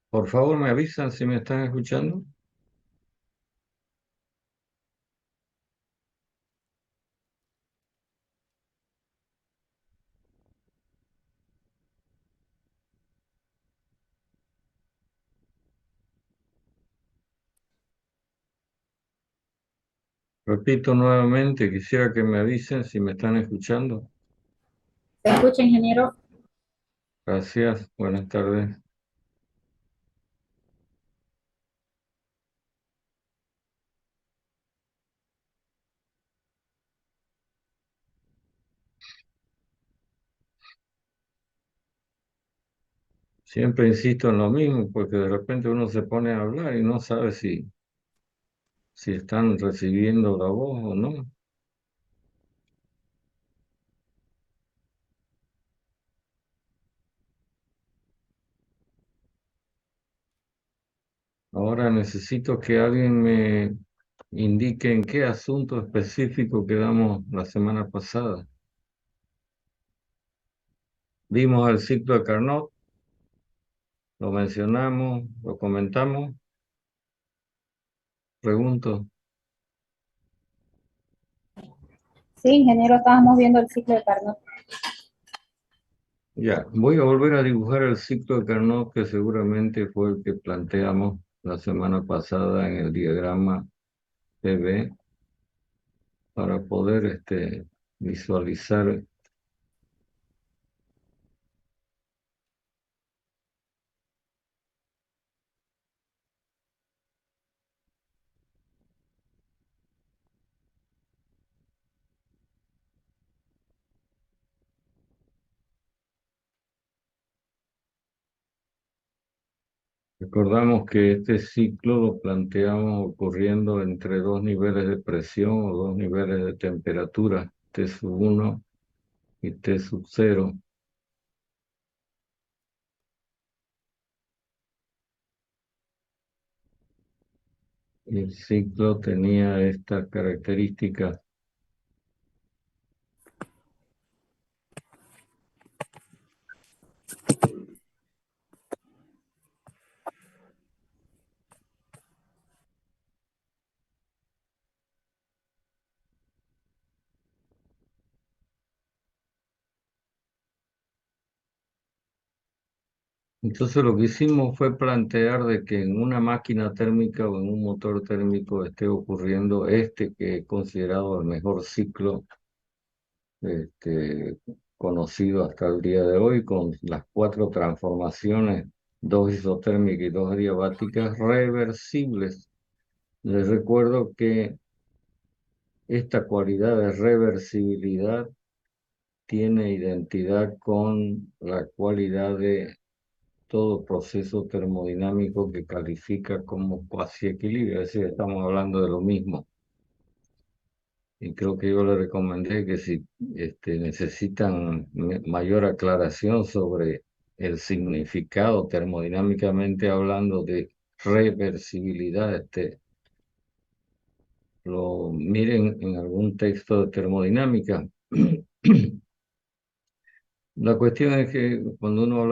Por favor, me avisan si me están escuchando. Repito nuevamente, quisiera que me avisen si me están escuchando. ¿Se escucha, ingeniero? Gracias, buenas tardes. Siempre insisto en lo mismo, porque de repente uno se pone a hablar y no sabe si están recibiendo la voz o no. Ahora necesito que alguien me indique en qué asunto específico quedamos la semana pasada. Vimos el ciclo de Carnot, lo mencionamos, lo comentamos. Pregunto. Sí, ingeniero, estábamos viendo el ciclo de Carnot. Ya, voy a volver a dibujar el ciclo de Carnot que seguramente fue el que planteamos la semana pasada en el diagrama PB para poder visualizar. Recordamos que este ciclo lo planteamos ocurriendo entre dos niveles de presión o dos niveles de temperatura, T sub 1 y T sub 0. El ciclo tenía estas características. Entonces lo que hicimos fue plantear de que en una máquina térmica o en un motor térmico esté ocurriendo este que he considerado el mejor ciclo este, conocido hasta el día de hoy, con las cuatro transformaciones, dos isotérmicas y dos adiabáticas reversibles. Les recuerdo que esta cualidad de reversibilidad tiene identidad con la cualidad de todo proceso termodinámico que califica como cuasi equilibrio, es decir, estamos hablando de lo mismo. Y creo que yo le recomendé que si necesitan mayor aclaración sobre el significado termodinámicamente hablando de reversibilidad, lo miren en algún texto de termodinámica. La cuestión es que cuando uno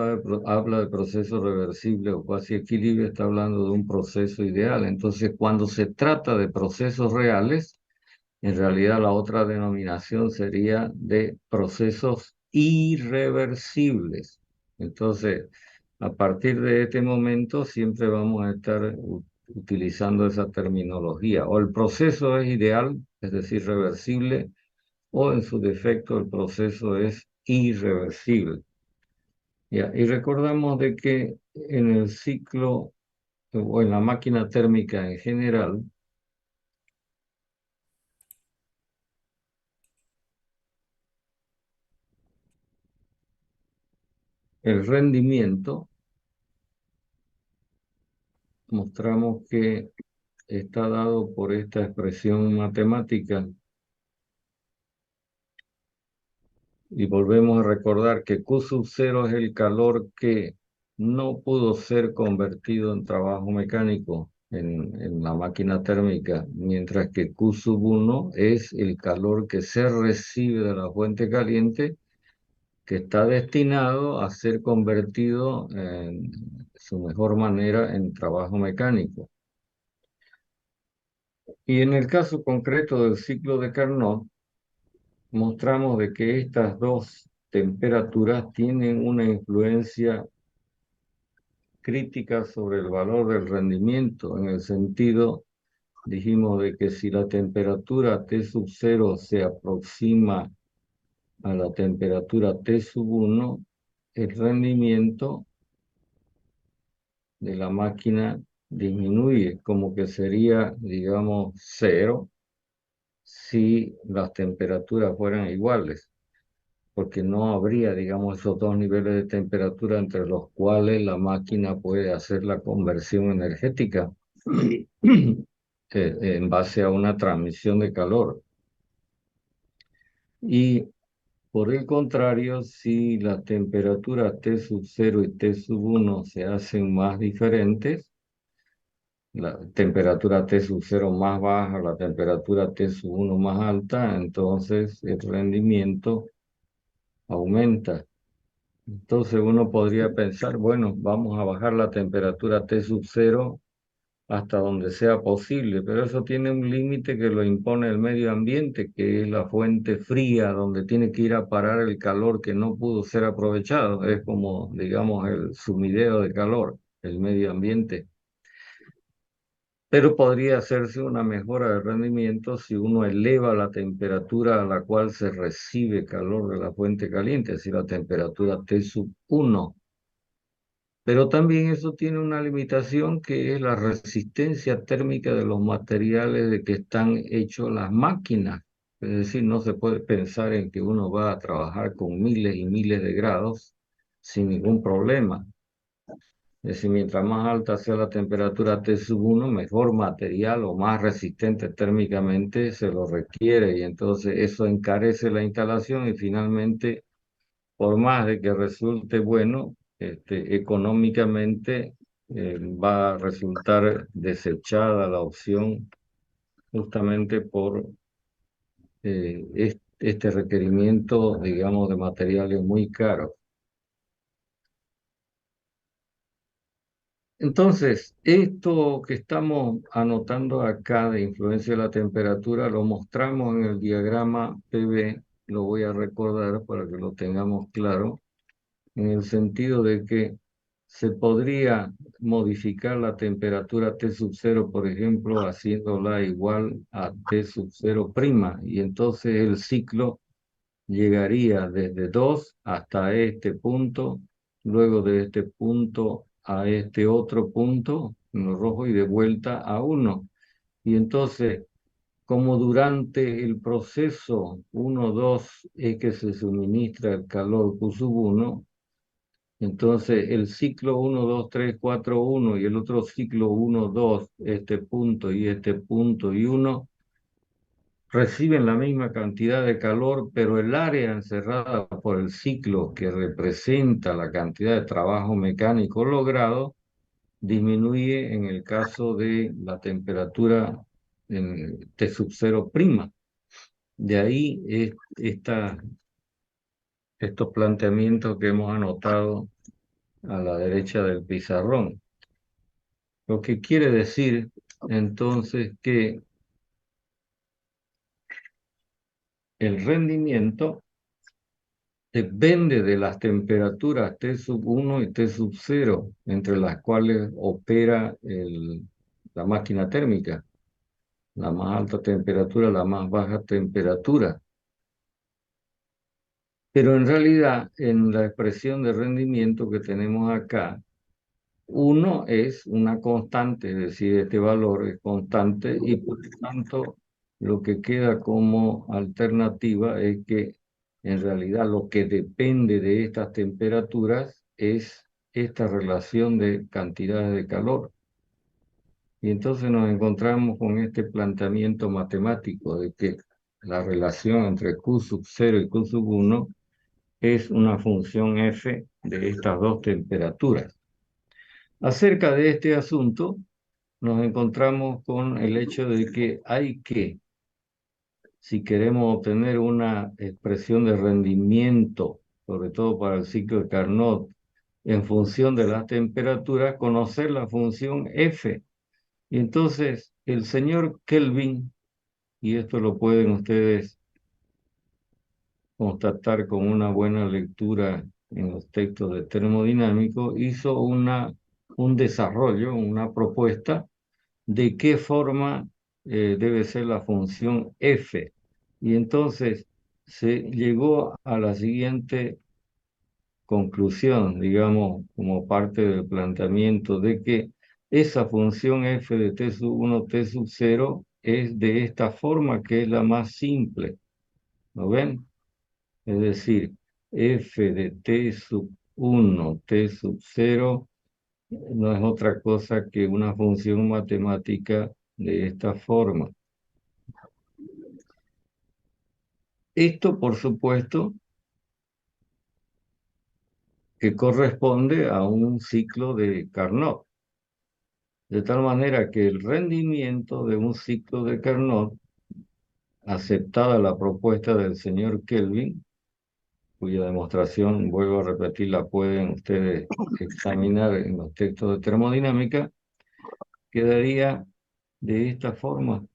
habla de proceso reversible o cuasi equilibrio, está hablando de un proceso ideal. Entonces, cuando se trata de procesos reales, en realidad la otra denominación sería de procesos irreversibles. Entonces, a partir de este momento, siempre vamos a estar utilizando esa terminología. O el proceso es ideal, es decir, reversible, o en su defecto el proceso es irreversible. Ya, y recordamos de que en el ciclo o en la máquina térmica en general, el rendimiento, mostramos que está dado por esta expresión matemática y volvemos a recordar que Q sub 0 es el calor que no pudo ser convertido en trabajo mecánico en la máquina térmica, mientras que Q sub 1 es el calor que se recibe de la fuente caliente que está destinado a ser convertido en su mejor manera en trabajo mecánico. Y en el caso concreto del ciclo de Carnot, mostramos de que estas dos temperaturas tienen una influencia crítica sobre el valor del rendimiento, en el sentido, dijimos, de que si la temperatura T sub 0 se aproxima a la temperatura T sub 1, el rendimiento de la máquina disminuye, como que sería, digamos, cero si las temperaturas fueran iguales, porque no habría, digamos, esos dos niveles de temperatura entre los cuales la máquina puede hacer la conversión energética en base a una transmisión de calor. Y por el contrario, si las temperaturas T sub 0 y T sub 1 se hacen más diferentes, la temperatura T sub 0 más baja, la temperatura T sub 1 más alta, entonces el rendimiento aumenta. Entonces uno podría pensar, bueno, vamos a bajar la temperatura T sub 0 hasta donde sea posible, pero eso tiene un límite que lo impone el medio ambiente, que es la fuente fría, donde tiene que ir a parar el calor que no pudo ser aprovechado. Es como, digamos, el sumidero de calor, el medio ambiente. Pero podría hacerse una mejora de rendimiento si uno eleva la temperatura a la cual se recibe calor de la fuente caliente, es decir, la temperatura T sub 1. Pero también eso tiene una limitación que es la resistencia térmica de los materiales de que están hechos las máquinas. Es decir, no se puede pensar en que uno va a trabajar con miles y miles de grados sin ningún problema. Es decir, mientras más alta sea la temperatura T sub 1, mejor material o más resistente térmicamente se lo requiere. Y entonces eso encarece la instalación y finalmente, por más de que resulte bueno, económicamente va a resultar desechada la opción justamente por este requerimiento, digamos, de materiales muy caros. Entonces, esto que estamos anotando acá de influencia de la temperatura lo mostramos en el diagrama PV, lo voy a recordar para que lo tengamos claro, en el sentido de que se podría modificar la temperatura T sub 0, por ejemplo, haciéndola igual a T sub 0 prima, y entonces el ciclo llegaría desde 2 hasta este punto, luego de este punto a este otro punto, en lo rojo, y de vuelta a 1. Y entonces, como durante el proceso 1-2 es que se suministra el calor Q sub 1, entonces el ciclo 1-2-3-4-1 y el otro ciclo 1-2, este punto y 1, reciben la misma cantidad de calor, pero el área encerrada por el ciclo que representa la cantidad de trabajo mecánico logrado disminuye en el caso de la temperatura en T sub 0 prima. De ahí estos planteamientos que hemos anotado a la derecha del pizarrón. Lo que quiere decir entonces que el rendimiento depende de las temperaturas T sub 1 y T sub 0, entre las cuales opera la máquina térmica, la más alta temperatura, la más baja temperatura. Pero en realidad, en la expresión de rendimiento que tenemos acá, 1 es una constante, es decir, este valor es constante y por lo tanto lo que queda como alternativa es que en realidad lo que depende de estas temperaturas es esta relación de cantidades de calor. Y entonces nos encontramos con este planteamiento matemático de que la relación entre Q sub 0 y Q sub 1 es una función f de estas dos temperaturas. Acerca de este asunto, nos encontramos con el hecho de que si queremos obtener una expresión de rendimiento sobre todo para el ciclo de Carnot, en función de las temperaturas, conocer la función F. Y entonces el señor Kelvin, y esto lo pueden ustedes constatar con una buena lectura en los textos de termodinámico, hizo un desarrollo, una propuesta de qué forma debe ser la función f. Y entonces se llegó a la siguiente conclusión, digamos, como parte del planteamiento de que esa función f de t sub 1, t sub 0 es de esta forma, que es la más simple. ¿Lo ven? Es decir, f de t sub 1, t sub 0 no es otra cosa que una función matemática de esta forma. Esto, por supuesto, que corresponde a un ciclo de Carnot, de tal manera que el rendimiento de un ciclo de Carnot, aceptada la propuesta del señor Kelvin, cuya demostración, vuelvo a repetir, la pueden ustedes examinar en los textos de termodinámica, quedaría de esta forma.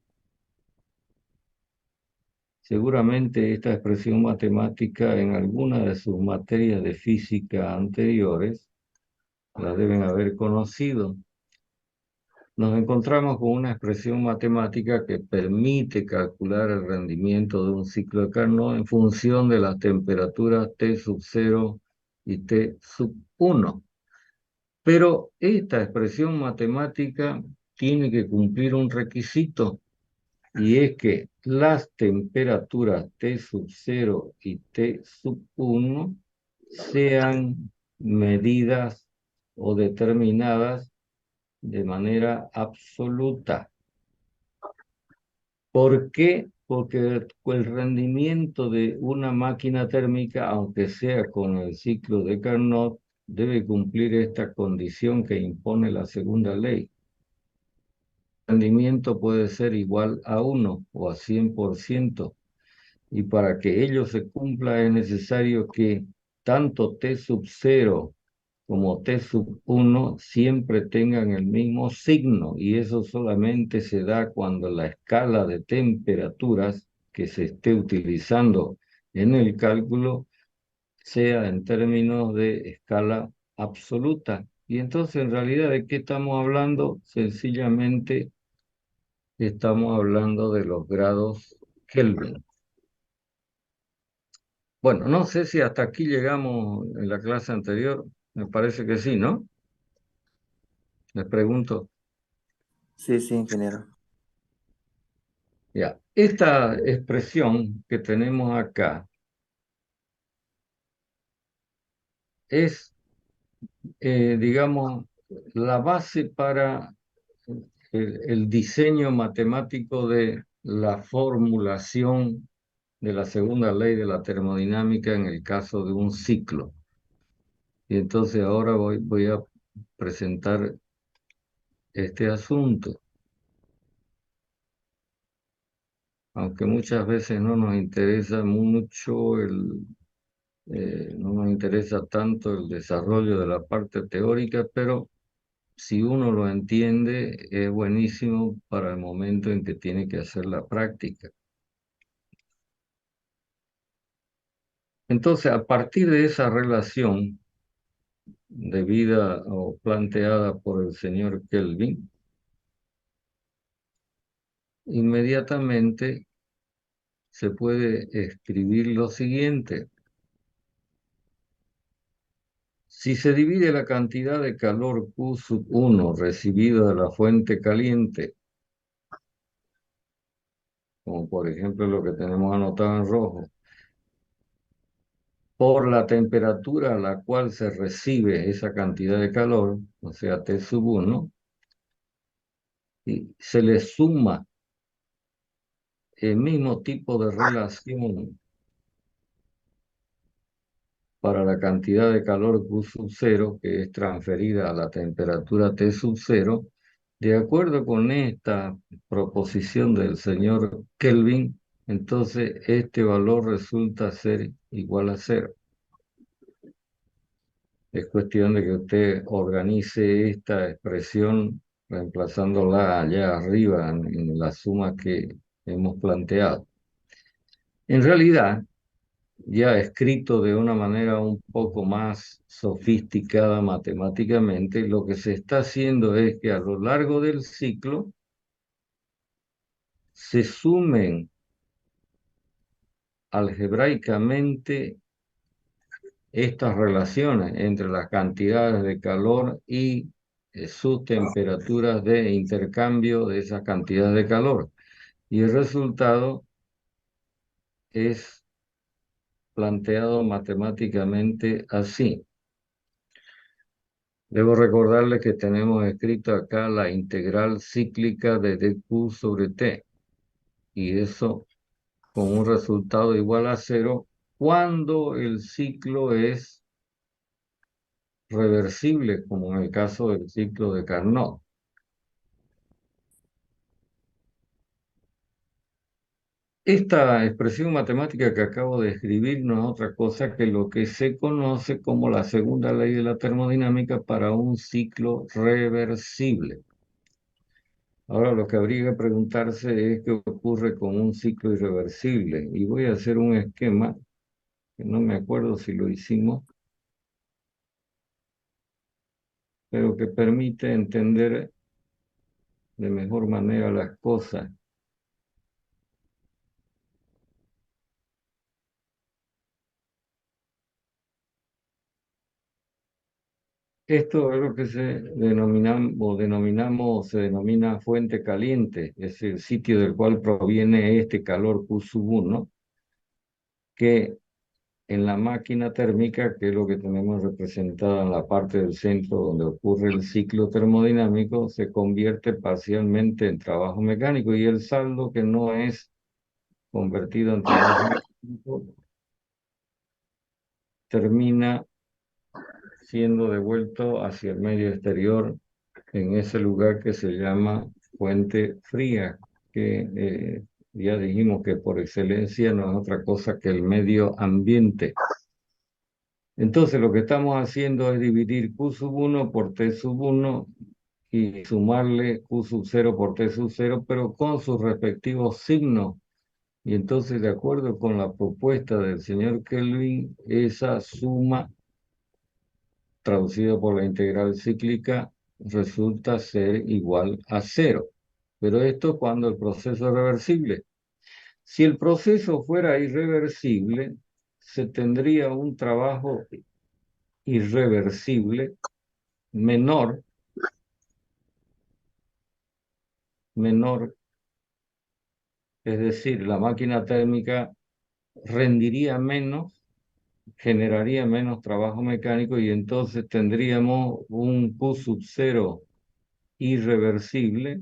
Seguramente esta expresión matemática en alguna de sus materias de física anteriores la deben haber conocido. Nos encontramos con una expresión matemática que permite calcular el rendimiento de un ciclo de Carnot en función de las temperaturas T sub 0 y T sub 1. Pero esta expresión matemática tiene que cumplir un requisito, y es que las temperaturas T sub 0 y T sub 1 sean medidas o determinadas de manera absoluta. ¿Por qué? Porque el rendimiento de una máquina térmica, aunque sea con el ciclo de Carnot, debe cumplir esta condición que impone la segunda ley. El rendimiento puede ser igual a 1 o a 100%. Y para que ello se cumpla es necesario que tanto T sub 0 como T sub 1 siempre tengan el mismo signo, y eso solamente se da cuando la escala de temperaturas que se esté utilizando en el cálculo sea en términos de escala absoluta. Y entonces, en realidad, ¿de qué estamos hablando? Sencillamente estamos hablando de los grados Kelvin. Bueno, no sé si hasta aquí llegamos en la clase anterior. Me parece que sí, ¿no? Les pregunto. Sí, sí, ingeniero. Ya, esta expresión que tenemos acá es, digamos, la base para el diseño matemático de la formulación de la segunda ley de la termodinámica en el caso de un ciclo. Y entonces ahora voy a presentar este asunto, aunque muchas veces no nos interesa mucho no nos interesa tanto el desarrollo de la parte teórica, pero si uno lo entiende, es buenísimo para el momento en que tiene que hacer la práctica. Entonces, a partir de esa relación debida o planteada por el señor Kelvin, inmediatamente se puede escribir lo siguiente. Si se divide la cantidad de calor Q sub 1 recibida de la fuente caliente, como por ejemplo lo que tenemos anotado en rojo, por la temperatura a la cual se recibe esa cantidad de calor, o sea, T sub 1, y se le suma el mismo tipo de relación para la cantidad de calor Q sub 0, que es transferida a la temperatura T sub 0, de acuerdo con esta proposición del señor Kelvin, entonces este valor resulta ser igual a 0. Es cuestión de que usted organice esta expresión reemplazándola allá arriba en la suma que hemos planteado. En realidad, ya escrito de una manera un poco más sofisticada matemáticamente, lo que se está haciendo es que a lo largo del ciclo se sumen algebraicamente estas relaciones entre las cantidades de calor y sus temperaturas de intercambio de esas cantidades de calor. Y el resultado es planteado matemáticamente así. Debo recordarle que tenemos escrito acá la integral cíclica de dq sobre t, y eso con un resultado igual a cero cuando el ciclo es reversible, como en el caso del ciclo de Carnot. Esta expresión matemática que acabo de escribir no es otra cosa que lo que se conoce como la segunda ley de la termodinámica para un ciclo reversible. Ahora lo que habría que preguntarse es qué ocurre con un ciclo irreversible. Y voy a hacer un esquema, que no me acuerdo si lo hicimos, pero que permite entender de mejor manera las cosas. Esto es lo que se denomina fuente caliente, es el sitio del cual proviene este calor Q1, que en la máquina térmica, que es lo que tenemos representado en la parte del centro donde ocurre el ciclo termodinámico, se convierte parcialmente en trabajo mecánico, y el saldo que no es convertido en trabajo mecánico termina siendo devuelto hacia el medio exterior en ese lugar que se llama fuente fría, que ya dijimos que por excelencia no es otra cosa que el medio ambiente. Entonces lo que estamos haciendo es dividir Q1 por T1 y sumarle Q0 por T0, pero con sus respectivos signos. Y entonces, de acuerdo con la propuesta del señor Kelvin, esa suma traducido por la integral cíclica, resulta ser igual a cero. Pero esto cuando el proceso es reversible. Si el proceso fuera irreversible, se tendría un trabajo irreversible menor, es decir, la máquina térmica rendiría menos, generaría menos trabajo mecánico, y entonces tendríamos un Q sub cero irreversible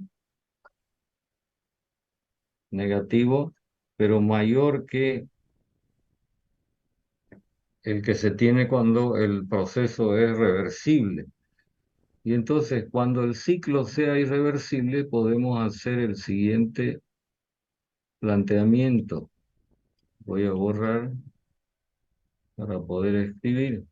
negativo, pero mayor que el que se tiene cuando el proceso es reversible. Y entonces, cuando el ciclo sea irreversible, podemos hacer el siguiente planteamiento. Voy a borrar para poder escribir.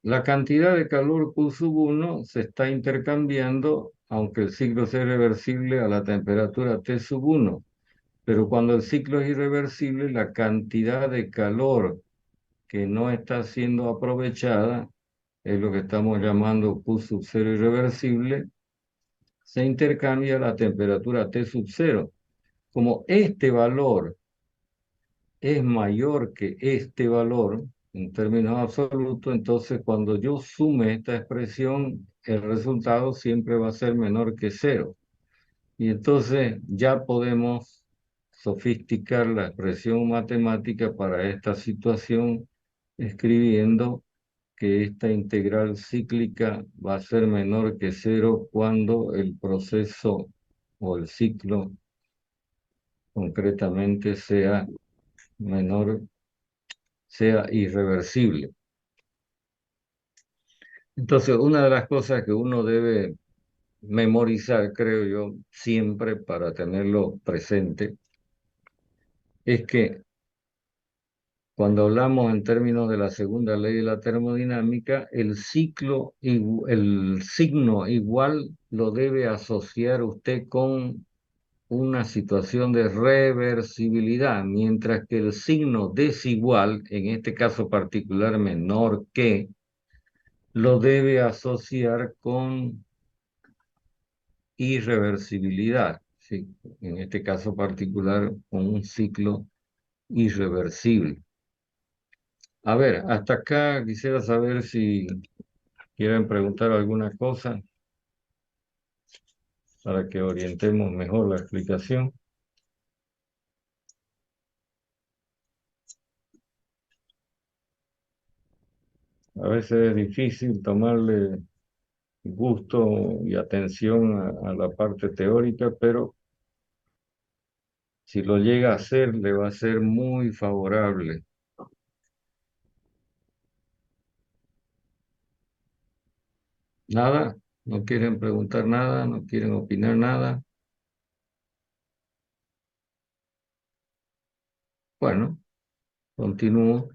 La cantidad de calor Q sub 1 se está intercambiando, aunque el ciclo sea reversible, a la temperatura T sub 1. Pero cuando el ciclo es irreversible, la cantidad de calor que no está siendo aprovechada, es lo que estamos llamando Q sub 0 irreversible, se intercambia a la temperatura T sub 0. Como este valor es mayor que este valor en términos absolutos, entonces cuando yo sume esta expresión, el resultado siempre va a ser menor que cero. Y entonces ya podemos sofisticar la expresión matemática para esta situación, escribiendo que esta integral cíclica va a ser menor que cero cuando el proceso o el ciclo concretamente sea irreversible. Entonces, una de las cosas que uno debe memorizar, creo yo, siempre para tenerlo presente, es que cuando hablamos en términos de la segunda ley de la termodinámica, el signo igual lo debe asociar usted con una situación de reversibilidad, mientras que el signo desigual, en este caso particular menor que, lo debe asociar con irreversibilidad, ¿sí? En este caso particular con un ciclo irreversible. A ver, hasta acá quisiera saber si quieren preguntar alguna cosa para que orientemos mejor la explicación. A veces es difícil tomarle gusto y atención a la parte teórica, pero si lo llega a hacer, le va a ser muy favorable. Nada, no quieren preguntar nada, no quieren opinar nada. Bueno, continúo.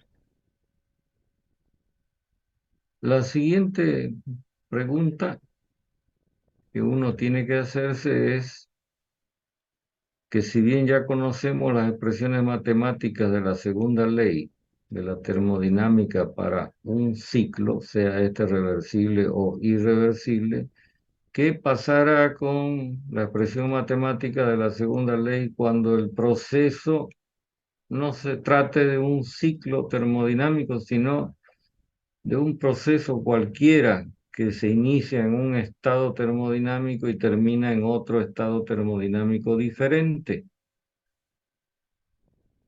La siguiente pregunta que uno tiene que hacerse es que si bien ya conocemos las expresiones matemáticas de la segunda ley de la termodinámica para un ciclo, sea este reversible o irreversible, ¿qué pasará con la expresión matemática de la segunda ley cuando el proceso no se trate de un ciclo termodinámico, sino de un proceso cualquiera que se inicia en un estado termodinámico y termina en otro estado termodinámico diferente?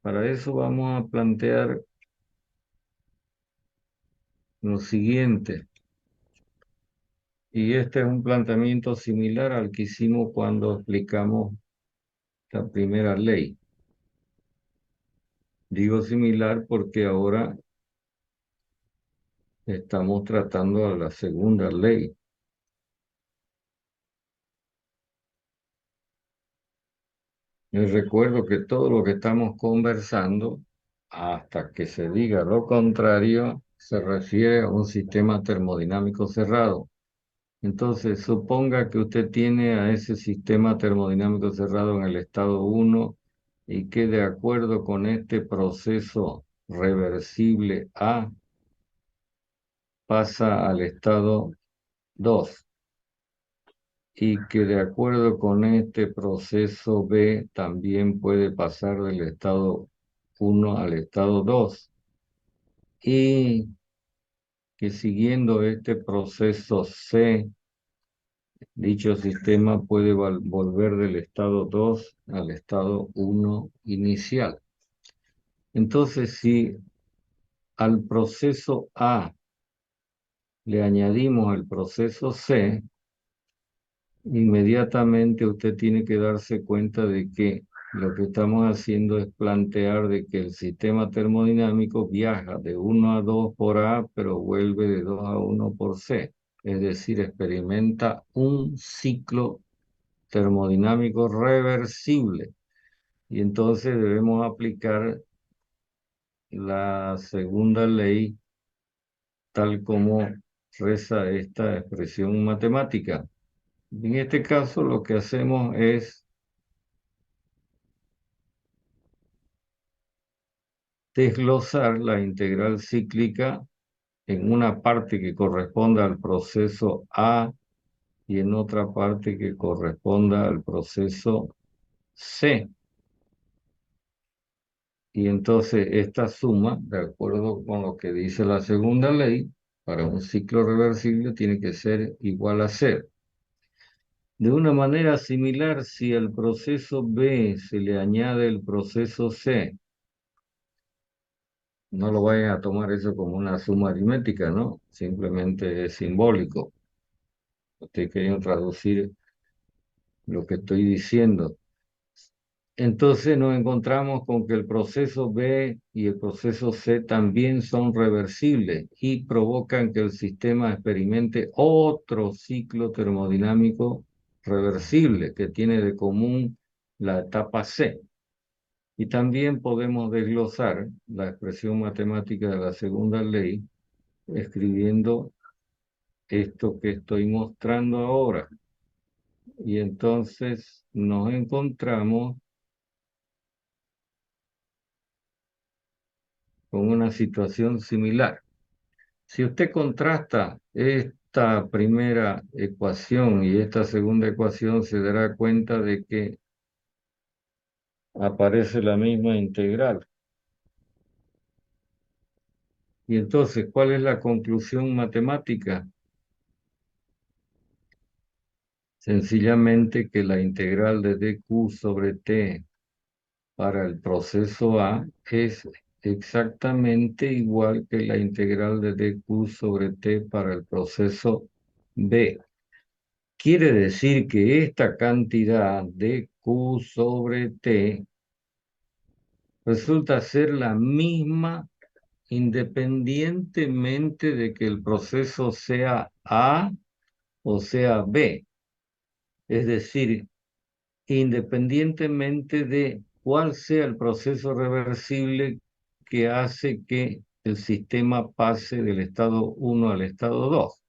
Para eso vamos a plantear lo siguiente, y este es un planteamiento similar al que hicimos cuando explicamos la primera ley. Digo similar porque ahora estamos tratando a la segunda ley. Les recuerdo que todo lo que estamos conversando, hasta que se diga lo contrario, se refiere a un sistema termodinámico cerrado. Entonces, suponga que usted tiene a ese sistema termodinámico cerrado en el estado 1 y que de acuerdo con este proceso reversible A pasa al estado 2 y que de acuerdo con este proceso B también puede pasar del estado 1 al estado 2 y que siguiendo este proceso C, dicho sistema puede volver del estado 2 al estado 1 inicial. Entonces, si al proceso A le añadimos el proceso C, inmediatamente usted tiene que darse cuenta de que lo que estamos haciendo es plantear de que el sistema termodinámico viaja de 1 a 2 por A, pero vuelve de 2 a 1 por C. Es decir, experimenta un ciclo termodinámico reversible. Y entonces debemos aplicar la segunda ley tal como reza esta expresión matemática. En este caso lo que hacemos es desglosar la integral cíclica en una parte que corresponda al proceso A y en otra parte que corresponda al proceso C. Y entonces esta suma, de acuerdo con lo que dice la segunda ley, para un ciclo reversible tiene que ser igual a cero. De una manera similar, si al proceso B se le añade el proceso C, no lo vayan a tomar eso como una suma aritmética, ¿no? Simplemente es simbólico. Estoy queriendo traducir lo que estoy diciendo. Entonces nos encontramos con que el proceso B y el proceso C también son reversibles y provocan que el sistema experimente otro ciclo termodinámico reversible que tiene de común la etapa C. Y también podemos desglosar la expresión matemática de la segunda ley escribiendo esto que estoy mostrando ahora. Y entonces nos encontramos con una situación similar. Si usted contrasta esta primera ecuación y esta segunda ecuación, se dará cuenta de que aparece la misma integral. Y entonces, ¿cuál es la conclusión matemática? Sencillamente que la integral de dq sobre t para el proceso A es exactamente igual que la integral de dq sobre t para el proceso B. Quiere decir que esta cantidad de Q sobre T resulta ser la misma independientemente de que el proceso sea A o sea B. Es decir, independientemente de cuál sea el proceso reversible que hace que el sistema pase del estado 1 al estado 2,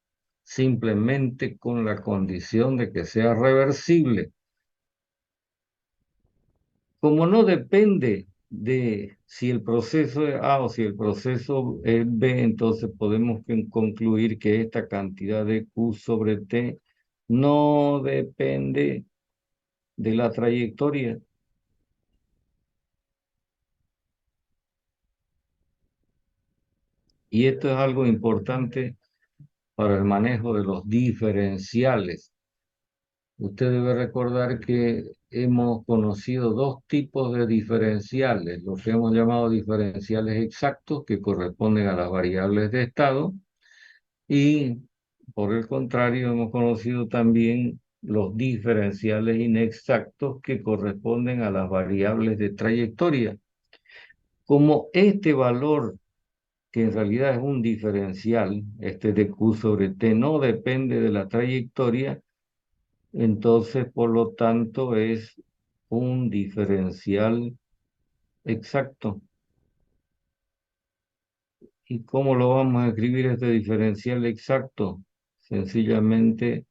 simplemente con la condición de que sea reversible. Como no depende de si el proceso es A o si el proceso es B, entonces podemos concluir que esta cantidad de Q sobre T no depende de la trayectoria. Y esto es algo importante para el manejo de los diferenciales. Usted debe recordar que hemos conocido dos tipos de diferenciales, los que hemos llamado diferenciales exactos, que corresponden a las variables de estado, y por el contrario hemos conocido también los diferenciales inexactos, que corresponden a las variables de trayectoria. Como este valor, que en realidad es un diferencial, este de Q sobre T, no depende de la trayectoria, entonces, por lo tanto, es un diferencial exacto. ¿Y cómo lo vamos a escribir este diferencial exacto? Sencillamente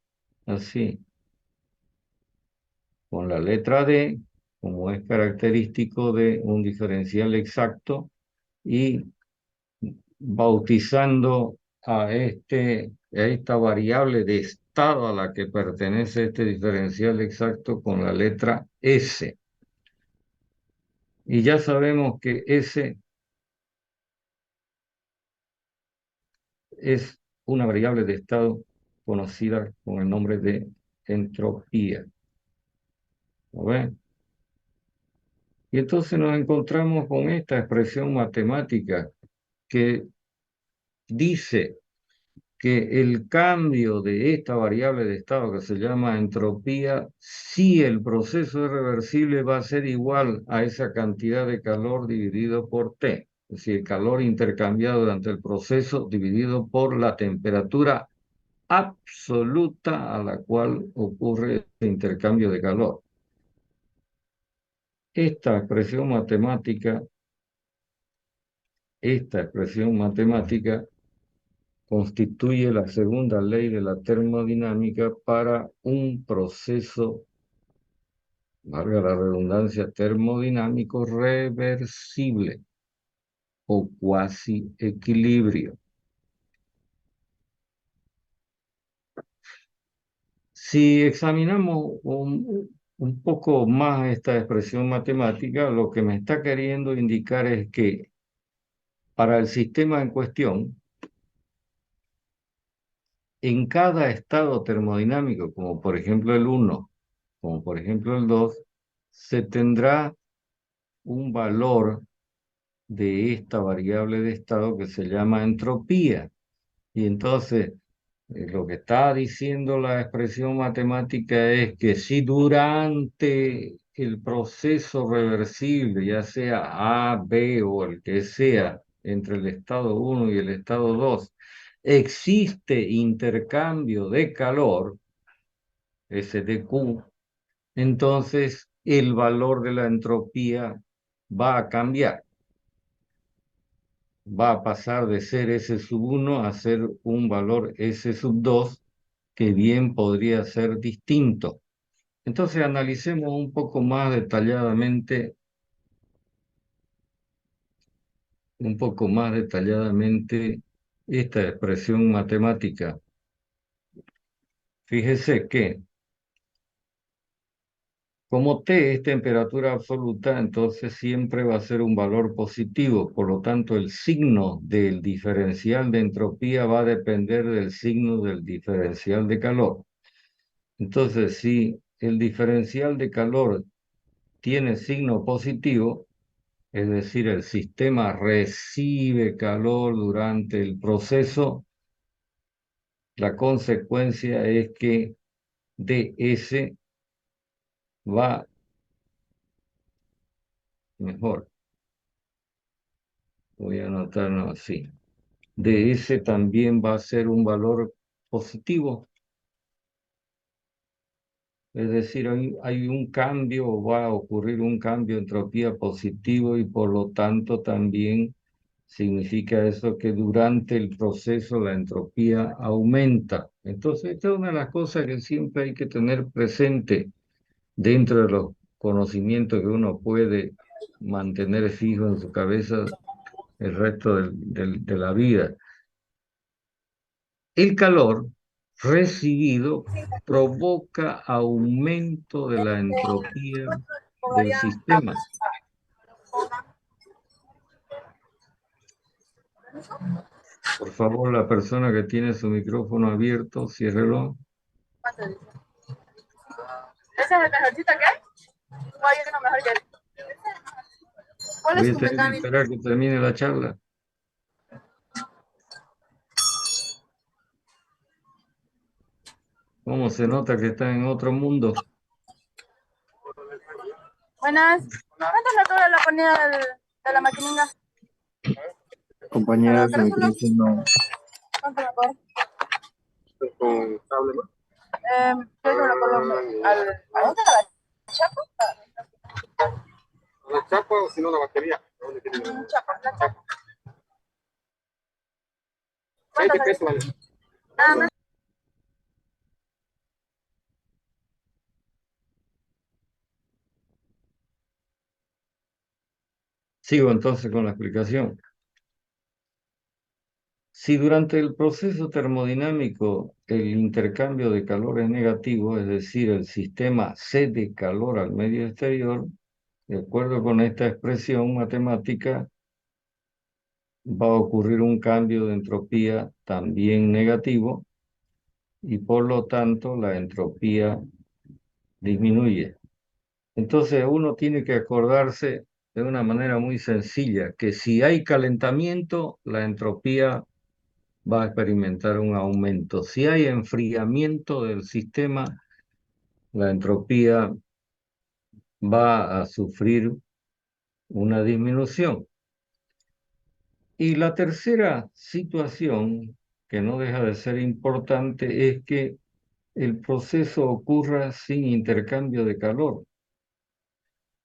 así, con la letra D, como es característico de un diferencial exacto, y bautizando a esta variable de estado a la que pertenece este diferencial exacto con la letra S. Y ya sabemos que S es una variable de estado conocida con el nombre de entropía. ¿Lo ven? Y entonces nos encontramos con esta expresión matemática que dice que el cambio de esta variable de estado que se llama entropía, si el proceso es reversible, va a ser igual a esa cantidad de calor dividido por T. Es decir, el calor intercambiado durante el proceso dividido por la temperatura absoluta a la cual ocurre el intercambio de calor. Esta expresión matemática constituye la segunda ley de la termodinámica para un proceso, valga la redundancia, termodinámico reversible o cuasi equilibrio. Si examinamos un poco más esta expresión matemática, lo que me está queriendo indicar es que para el sistema en cuestión, en cada estado termodinámico, como por ejemplo el 1, como por ejemplo el 2, se tendrá un valor de esta variable de estado que se llama entropía. Y entonces, lo que está diciendo la expresión matemática es que si durante el proceso reversible, ya sea A, B o el que sea, entre el estado 1 y el estado 2, existe intercambio de calor, ese de Q, entonces el valor de la entropía va a cambiar. Va a pasar de ser S sub 1 a ser un valor S sub 2 que bien podría ser distinto. Entonces analicemos un poco más detalladamente, esta expresión matemática. Fíjese que como T es temperatura absoluta, entonces siempre va a ser un valor positivo. Por lo tanto, el signo del diferencial de entropía va a depender del signo del diferencial de calor. Entonces, si el diferencial de calor tiene signo positivo, es decir, el sistema recibe calor durante el proceso, la consecuencia es que ds va mejor. Voy a anotarlo así. ds también va a ser un valor positivo. Es decir, hay un cambio, va a ocurrir un cambio de entropía positivo y por lo tanto también significa eso que durante el proceso la entropía aumenta. Entonces, esta es una de las cosas que siempre hay que tener presente dentro de los conocimientos que uno puede mantener fijo en su cabeza el resto de la vida. El calor recibido provoca aumento de la entropía del sistema. Por favor, la persona que tiene su micrófono abierto, ciérrelo. ¿Ese es el mejorcito que hay? ¿O hay uno mejor que él? ¿Cuál Voy es a tu tener que mecánico? esperar que termine la charla. ¿Cómo se nota que está en otro mundo? Buenas. ¿Cuánto me cobra la ponida de la maquinina? Compañeros, ¿Pero el crees uno? micrófono. ¿Cuánto me cobra? Con cable, ¿no? Creo que me lo cobro ¿a dónde? ¿A la chapa? ¿La chapa o si no la batería? ¿A dónde quieren? Chapa, la chapa. 20 pesos vale. Nada más. Sigo entonces con la explicación. Si durante el proceso termodinámico el intercambio de calor es negativo, es decir, el sistema cede calor al medio exterior, de acuerdo con esta expresión matemática, va a ocurrir un cambio de entropía también negativo y por lo tanto la entropía disminuye. Entonces uno tiene que acordarse de una manera muy sencilla que si hay calentamiento, la entropía va a experimentar un aumento. Si hay enfriamiento del sistema, la entropía va a sufrir una disminución. Y la tercera situación, que no deja de ser importante, es que el proceso ocurra sin intercambio de calor.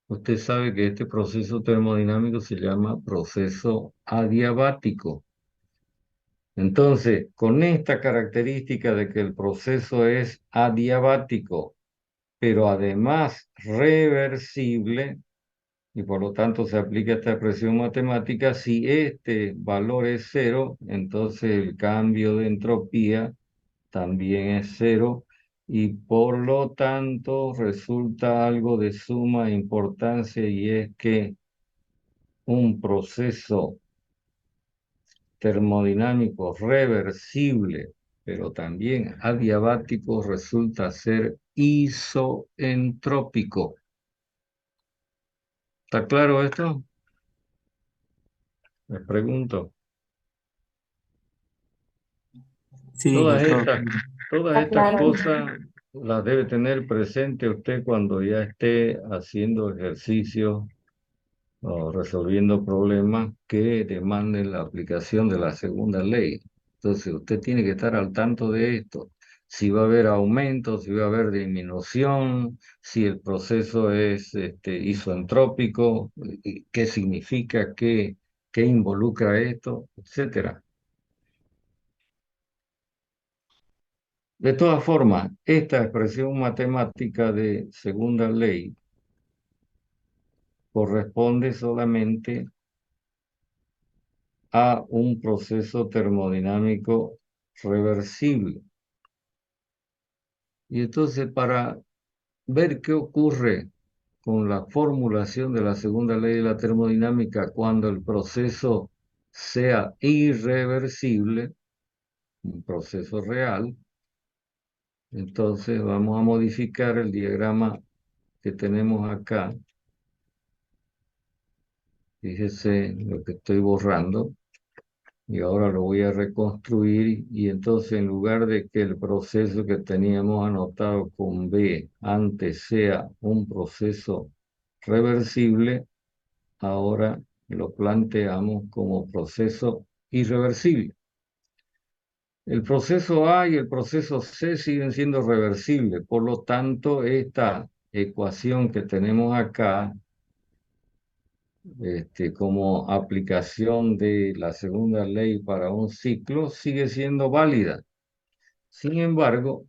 Usted sabe que este proceso termodinámico se llama proceso adiabático. Entonces, con esta característica de que el proceso es adiabático, pero además reversible, y por lo tanto se aplica esta expresión matemática, si este valor es cero, entonces el cambio de entropía también es cero, y por lo tanto resulta algo de suma importancia y es que un proceso termodinámico reversible, pero también adiabático, resulta ser isoentrópico. ¿Está claro esto? Les pregunto. Sí, Todas doctor. estas, todas Está estas claro. cosas las debe tener presente usted cuando ya esté haciendo ejercicio o resolviendo problemas que demanden la aplicación de la segunda ley. Entonces, usted tiene que estar al tanto de esto. si va a haber aumento, si va a haber disminución, si el proceso es isoentrópico, qué significa, qué involucra esto, etcétera. De todas formas, esta expresión matemática de segunda ley corresponde solamente a un proceso termodinámico reversible. Y entonces, para ver qué ocurre con la formulación de la segunda ley de la termodinámica cuando el proceso sea irreversible, un proceso real, entonces vamos a modificar el diagrama que tenemos acá. Fíjese lo que estoy borrando. Y ahora lo voy a reconstruir y entonces en lugar de que el proceso que teníamos anotado con B antes sea un proceso reversible, ahora lo planteamos como proceso irreversible. El proceso A y el proceso C siguen siendo reversibles, por lo tanto esta ecuación que tenemos acá como aplicación de la segunda ley para un ciclo sigue siendo válida. Sin embargo,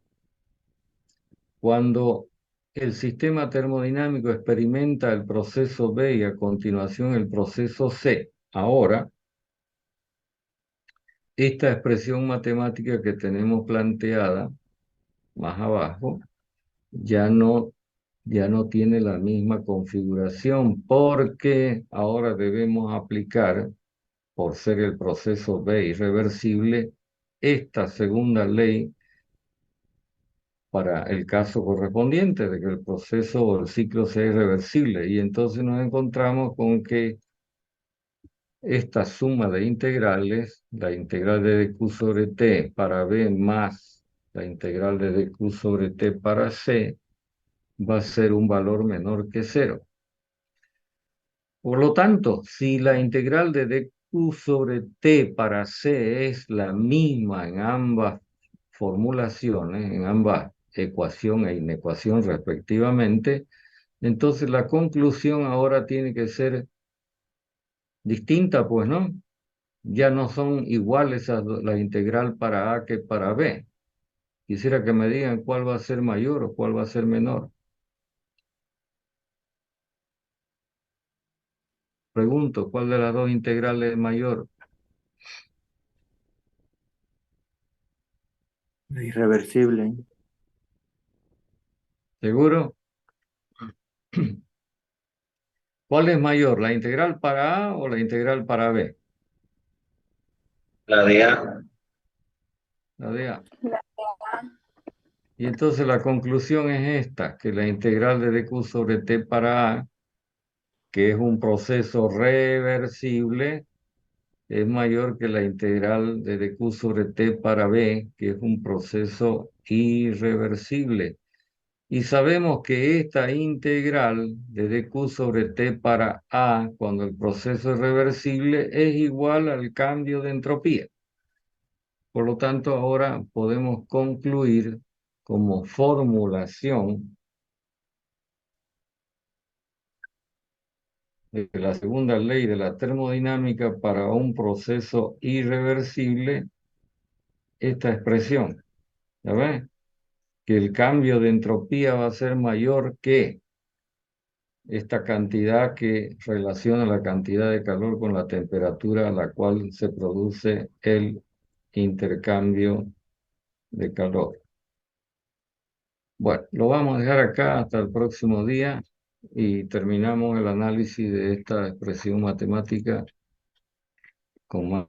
cuando el sistema termodinámico experimenta el proceso B y a continuación el proceso C, ahora, esta expresión matemática que tenemos planteada más abajo ya no tiene la misma configuración porque ahora debemos aplicar, por ser el proceso B irreversible, esta segunda ley para el caso correspondiente de que el proceso o el ciclo sea irreversible. Y entonces nos encontramos con que esta suma de integrales, la integral de dq sobre t para B más la integral de dq sobre t para C, va a ser un valor menor que 0. Por lo tanto, si la integral de dq sobre t para C es la misma en ambas formulaciones, en ambas ecuación e inecuación respectivamente, entonces la conclusión ahora tiene que ser distinta, pues, ¿no? Ya no son iguales la integral para A que para B. Quisiera que me digan cuál va a ser mayor o cuál va a ser menor. Pregunto, ¿cuál de las dos integrales es mayor? Irreversible. ¿Seguro? ¿Cuál es mayor, la integral para A o la integral para B? La de A. La de A. Y entonces la conclusión es esta, que la integral de dq sobre t para A, que es un proceso reversible, es mayor que la integral de dq sobre t para B, que es un proceso irreversible. Y sabemos que esta integral de dq sobre t para A, cuando el proceso es reversible, es igual al cambio de entropía. Por lo tanto, ahora podemos concluir como formulación de la segunda ley de la termodinámica para un proceso irreversible esta expresión. ¿Ya ven? Que el cambio de entropía va a ser mayor que esta cantidad que relaciona la cantidad de calor con la temperatura a la cual se produce el intercambio de calor. Bueno, lo vamos a dejar acá hasta el próximo día y terminamos el análisis de esta expresión matemática con más